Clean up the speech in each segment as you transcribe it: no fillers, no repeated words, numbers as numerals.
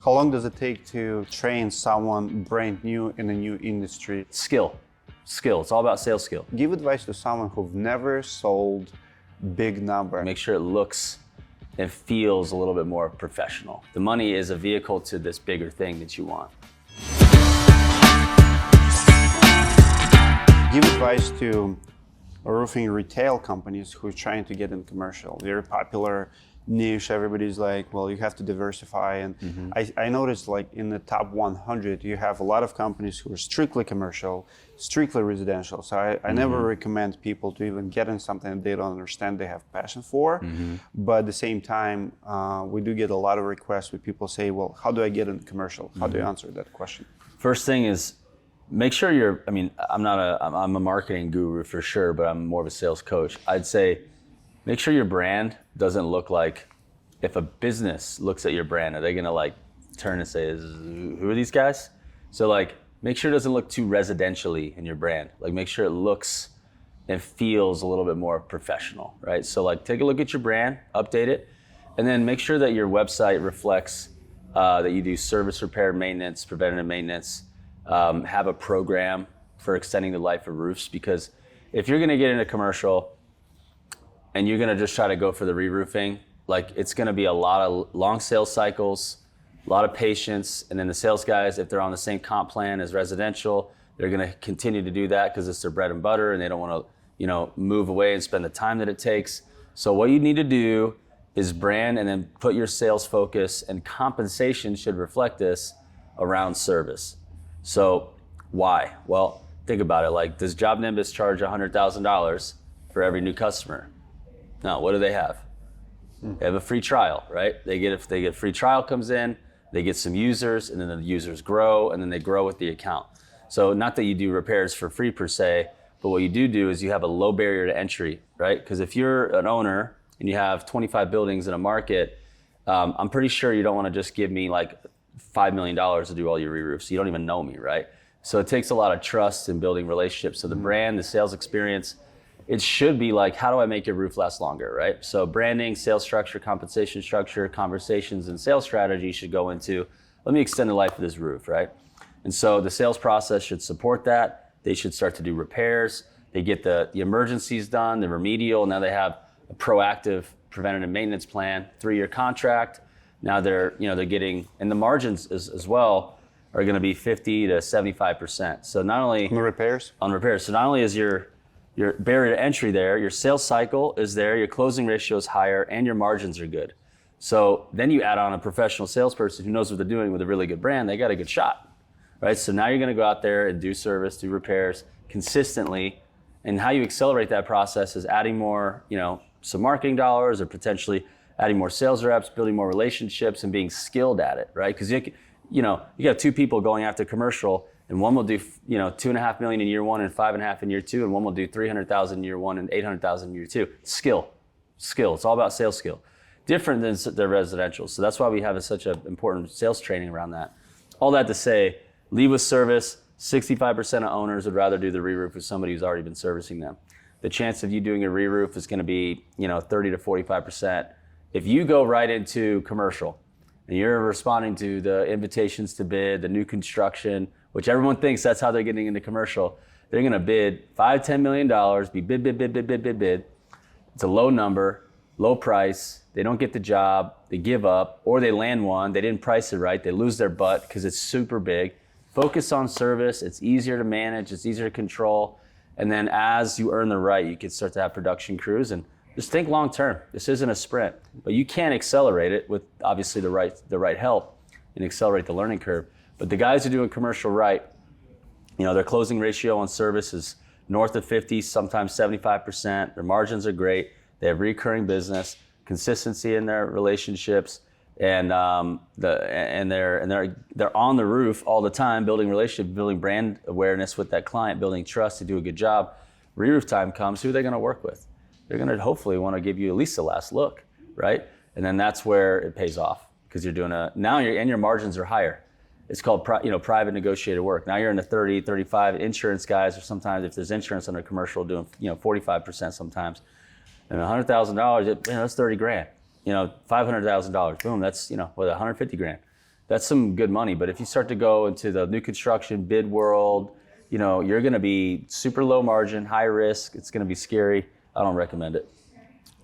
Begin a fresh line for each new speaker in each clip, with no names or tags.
How long does it take to train someone brand new in a new industry?
Skill. It's all about sales skill.
Give advice to someone who've never sold big number.
Make sure it looks and feels a little bit more professional. The money is a vehicle to this bigger thing that you want.
Give advice to roofing retail companies who are trying to get in commercial. Very popular niche. Everybody's like, well, you have to diversify. And I noticed like in the top 100, you have a lot of companies who are strictly commercial, strictly residential. So I never recommend people to even get in something that they don't understand they have passion for. But at the same time, we do get a lot of requests where people say, well, how do I get in commercial? How do you answer that question?
First thing is, make sure I'm a marketing guru for sure, but I'm more of a sales coach. I'd say, make sure your brand doesn't look like, if a business looks at your brand, are they gonna like turn and say, who are these guys? So like, make sure it doesn't look too residentially in your brand. Like make sure it looks and feels a little bit more professional, right? So like take a look at your brand, update it, and then make sure that your website reflects that you do service, repair, maintenance, preventative maintenance, have a program for extending the life of roofs, because if you're gonna get into commercial and you're gonna just try to go for the re-roofing, like it's gonna be a lot of long sales cycles, a lot of patience, and then the sales guys, if they're on the same comp plan as residential, they're gonna continue to do that because it's their bread and butter and they don't wanna, move away and spend the time that it takes. So what you need to do is brand and then put your sales focus, and compensation should reflect this, around service. So why? Well, think about it. Like, does Job Nimbus charge $100,000 for every new customer? No, what do they have? They have a free trial, right? They get free trial comes in, they get some users, and then the users grow, and then they grow with the account. So not that you do repairs for free per se, but what you do is you have a low barrier to entry, right? Because if you're an owner and you have 25 buildings in a market, I'm pretty sure you don't want to just give me like $5 million to do all your re-roofs. You don't even know me, right? So it takes a lot of trust in building relationships. So the brand, the sales experience, it should be like, how do I make your roof last longer, right? So branding, sales structure, compensation structure, conversations, and sales strategy should go into, let me extend the life of this roof, right? And so the sales process should support that. They should start to do repairs. They get the emergencies done, the remedial. Now they have a proactive preventative maintenance plan, 3-year contract. Now they're getting, and the margins as well are gonna be 50 to 75%. So not only-
On repairs?
On repairs. So not only is your barrier to entry there, your sales cycle is there, your closing ratio is higher, and your margins are good. So then you add on a professional salesperson who knows what they're doing with a really good brand, they got a good shot, right? So now you're gonna go out there and do service, do repairs consistently, and how you accelerate that process is adding more, some marketing dollars, or potentially adding more sales reps, building more relationships, and being skilled at it, right? Because you got 2 people going after commercial, and one will do $2.5 million in year 1 and 5.5 in year 2, and one will do $300,000 in year 1 and $800,000 in year 2. Skill. It's all about sales skill. Different than the residential. So that's why we have such an important sales training around that. All that to say, lead with service. 65% of owners would rather do the re-roof with somebody who's already been servicing them. The chance of you doing a re-roof is going to be 30 to 45%. If you go right into commercial and you're responding to the invitations to bid, the new construction, which everyone thinks that's how they're getting into commercial, they're gonna bid $5-10 million, be bid. It's a low number, low price, they don't get the job, they give up, or they land one, they didn't price it right, they lose their butt because it's super big. Focus on service, it's easier to manage, it's easier to control, and then as you earn the right, you can start to have production crews, and just think long term. This isn't a sprint, but you can accelerate it with obviously the right help and accelerate the learning curve. But the guys who do a commercial right, their closing ratio on service is north of 50, sometimes 75%. Their margins are great. They have recurring business, consistency in their relationships, and they're on the roof all the time, building relationship, building brand awareness with that client, building trust to do a good job. Re-roof time comes, who are they going to work with? They're going to hopefully want to give you at least a last look, right? And then that's where it pays off, because you're doing your margins are higher. It's called private negotiated work. Now you're in the 30, 35. Insurance guys, or sometimes if there's insurance under commercial, doing 45% sometimes. And $100,000, that's 30 grand. $500,000, boom, that's 150 grand. That's some good money. But if you start to go into the new construction bid world, you're going to be super low margin, high risk. It's going to be scary. I don't recommend it.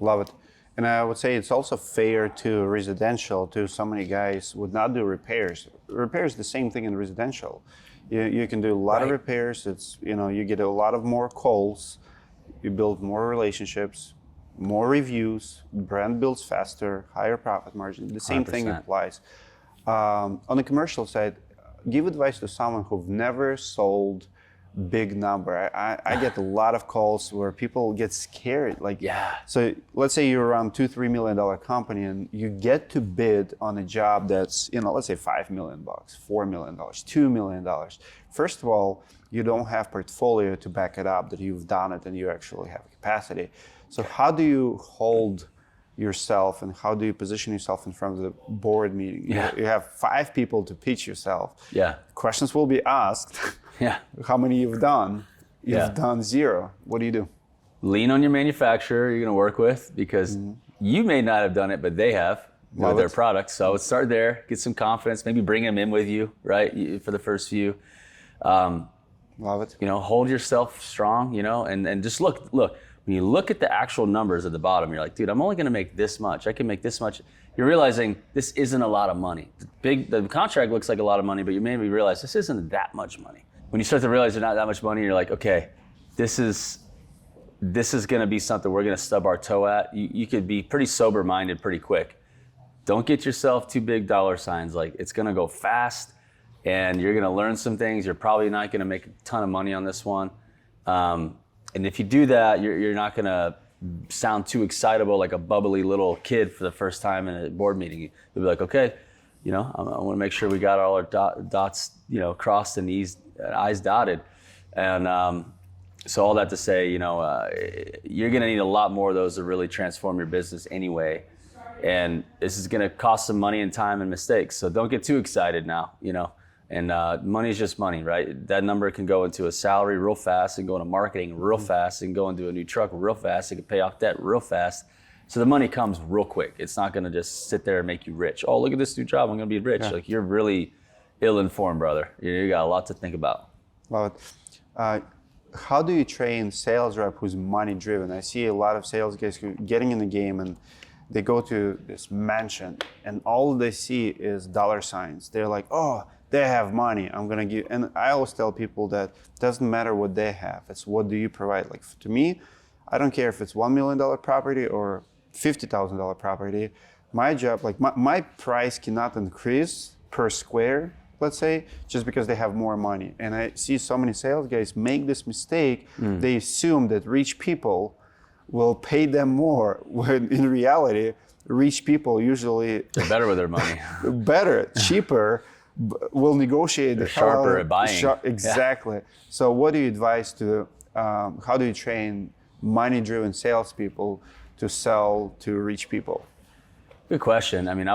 Love it. And I would say it's also fair to residential, to so many guys would not do repairs. Repairs the same thing in residential. You can do a lot of repairs. It's, you get a lot of more calls. You build more relationships, more reviews, brand builds faster, higher profit margin. The same 100%. Thing applies. On the commercial side, give advice to someone who've never sold big number. I get a lot of calls where people get scared. So let's say you're around $2-3 million company and you get to bid on a job that's, let's say $5 million, $4 million, $2 million. First of all, you don't have portfolio to back it up that you've done it and you actually have capacity. So how do you hold yourself and how do you position yourself in front of the board meeting? You have 5 people to pitch yourself. Questions will be asked. How many you've done? You've done 0. What do you do?
Lean on your manufacturer you're going to work with, because you may not have done it, but they have with their products. So start there, get some confidence, maybe bring them in with you, right, for the first few.
Love it.
Hold yourself strong, and just look. When you look at the actual numbers at the bottom, you're like, dude, I'm only going to make this much. I can make this much. You're realizing this isn't a lot of money. The contract looks like a lot of money, but you maybe realize this isn't that much money. When you start to realize there's not that much money, you're like, okay, this is going to be something we're going to stub our toe at. You could be pretty sober-minded pretty quick. Don't get yourself too big dollar signs. Like, it's going to go fast, and you're going to learn some things. You're probably not going to make a ton of money on this one. And if you do that, you're not going to sound too excitable like a bubbly little kid for the first time in a board meeting. You'll be like, okay, I want to make sure we got all our dots, crossed and I's dotted. And so all that to say, you're going to need a lot more of those to really transform your business anyway. And this is going to cost some money and time and mistakes. So don't get too excited now, And money is just money, right? That number can go into a salary real fast and go into marketing real fast and go into a new truck real fast. It can pay off debt real fast. So the money comes real quick. It's not going to just sit there and make you rich. Oh, look at this new job. I'm going to be rich. Like, you're really ill-informed, brother. You got a lot to think about.
Love it. How do you train sales rep who's money-driven? I see a lot of sales guys who getting in the game and they go to this mansion and all they see is dollar signs. They're like, oh, they have money, I'm gonna give. And I always tell people that it doesn't matter what they have, it's what do you provide. Like, to me, I don't care if it's $1 million property or $50,000 property. My job, like my price cannot increase per square, let's say, just because they have more money. And I see so many sales guys make this mistake. They assume that rich people will pay them more, when in reality, rich people usually...
They're better with their money.
Better, cheaper, will negotiate.
They're sharper at buying.
Exactly. So what do you advise to, how do you train money-driven salespeople to sell to rich people?
Good question. I mean,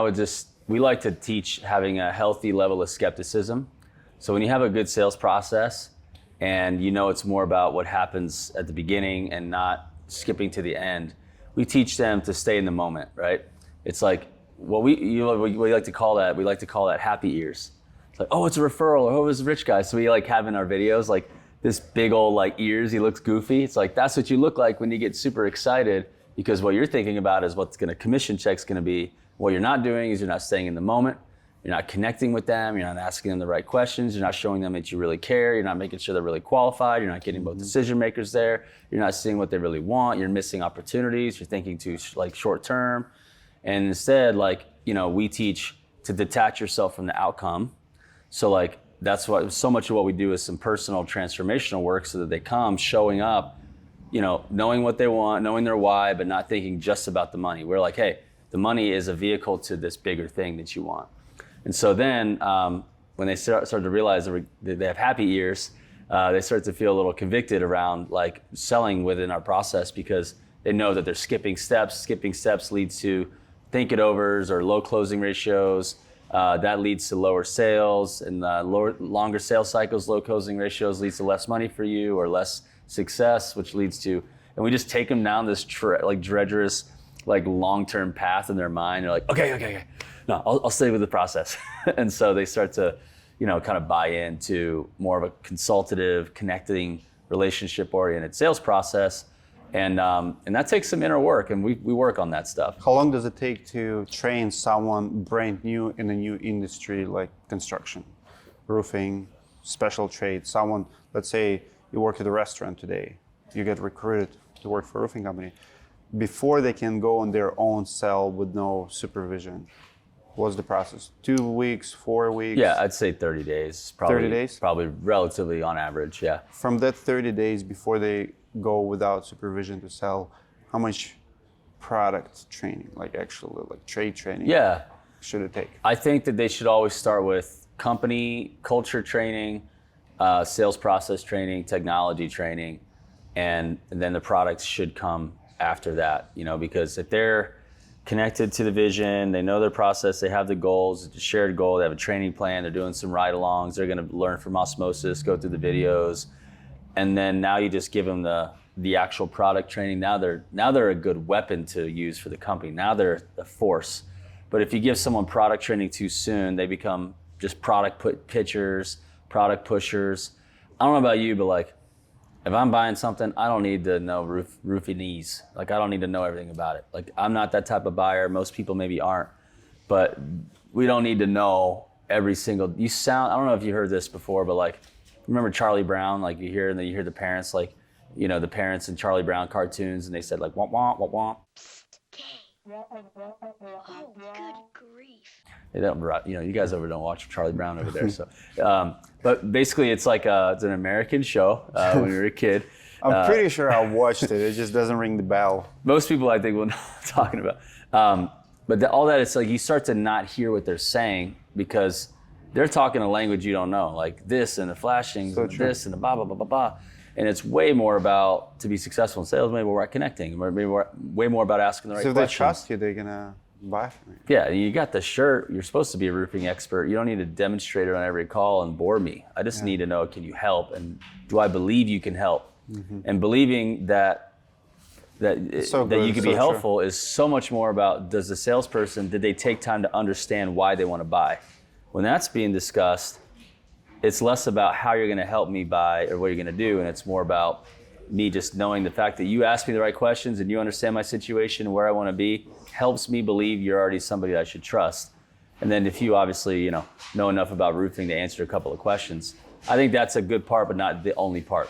we like to teach having a healthy level of skepticism. So when you have a good sales process and it's more about what happens at the beginning and not skipping to the end, we teach them to stay in the moment, right? It's like what we like to call that happy ears. It's like, oh, it's a referral, or oh, it's a rich guy. So we like have in our videos like this big old like ears, he looks goofy. It's like, that's what you look like when you get super excited, because what you're thinking about is what's gonna commission check's gonna be. What you're not doing is you're not staying in the moment. You're not connecting with them. You're not asking them the right questions. You're not showing them that you really care. You're not making sure they're really qualified. You're not getting both decision makers there. You're not seeing what they really want. You're missing opportunities. You're thinking too like short term. And instead, like, we teach to detach yourself from the outcome. So like, that's what so much of what we do is some personal transformational work, so that they come showing up, knowing what they want, knowing their why, but not thinking just about the money. We're like, hey, the money is a vehicle to this bigger thing that you want. And so then when they start to realize that they have happy ears, they start to feel a little convicted around like selling within our process, because they know that they're skipping steps. Skipping steps leads to think it overs or low closing ratios. That leads to lower sales, and longer sales cycles, low closing ratios leads to less money for you or less success, which leads to, and we just take them down this like treacherous, like long-term path in their mind. They're like, okay. no, I'll stay with the process. And so they start to, kind of buy into more of a consultative, connecting, relationship-oriented sales process. And that takes some inner work, and we work on that stuff.
How long does it take to train someone brand new in a new industry like construction, roofing, special trade? Someone, let's say you work at a restaurant today, you get recruited to work for a roofing company. Before they can go on their own sell with no supervision, what's the process? 2 weeks, 4 weeks?
Yeah, I'd say 30 days. Probably,
30 days?
Probably relatively on average, yeah.
From that 30 days before they go without supervision to sell, how much product training, like actual like trade training, should it take?
I think that they should always start with company culture training, sales process training, technology training, and then the products should come after that, because if they're connected to the vision, they know their process, they have the goals, it's a shared goal, they have a training plan, they're doing some ride-alongs, they're going to learn from osmosis, go through the videos, and then now you just give them the actual product training. Now they're a good weapon to use for the company. Now they're a force. But if you give someone product training too soon, they become just product pitchers, product pushers. I don't know about you, but like, if I'm buying something, I don't need to know roofinese. Like, I don't need to know everything about it. Like, I'm not that type of buyer. Most people maybe aren't. But we don't need to know every single, I don't know if you heard this before, but like, remember Charlie Brown? Like, you hear the parents, like, the parents in Charlie Brown cartoons, and they said like, womp, womp, womp, womp.
Oh, good grief.
They don't, you guys don't watch Charlie Brown over there. So, but basically it's like, it's an American show when we were a kid.
I'm pretty sure I watched it. It just doesn't ring the bell.
Most people, I think, will know what I'm talking about. But all that, it's like you start to not hear what they're saying because they're talking a language you don't know, like this and the flashing, so and this and the blah, blah, blah, blah, blah. And it's way more about, to be successful in sales, way more about connecting, way more about asking the right questions.
So if they trust you, they're going to buy from you.
Yeah, you got the shirt. You're supposed to be a roofing expert. You don't need to demonstrate it on every call and bore me. I just need to know, can you help? And do I believe you can help? Mm-hmm. And believing that you can be helpful is so much more about, does the salesperson, did they take time to understand why they want to buy? When that's being discussed, it's less about how you're going to help me buy or what you're going to do, and it's more about me just knowing the fact that you ask me the right questions and you understand my situation and where I want to be helps me believe you're already somebody I should trust. And then if you obviously know enough about roofing to answer a couple of questions, I think that's a good part, but not the only part.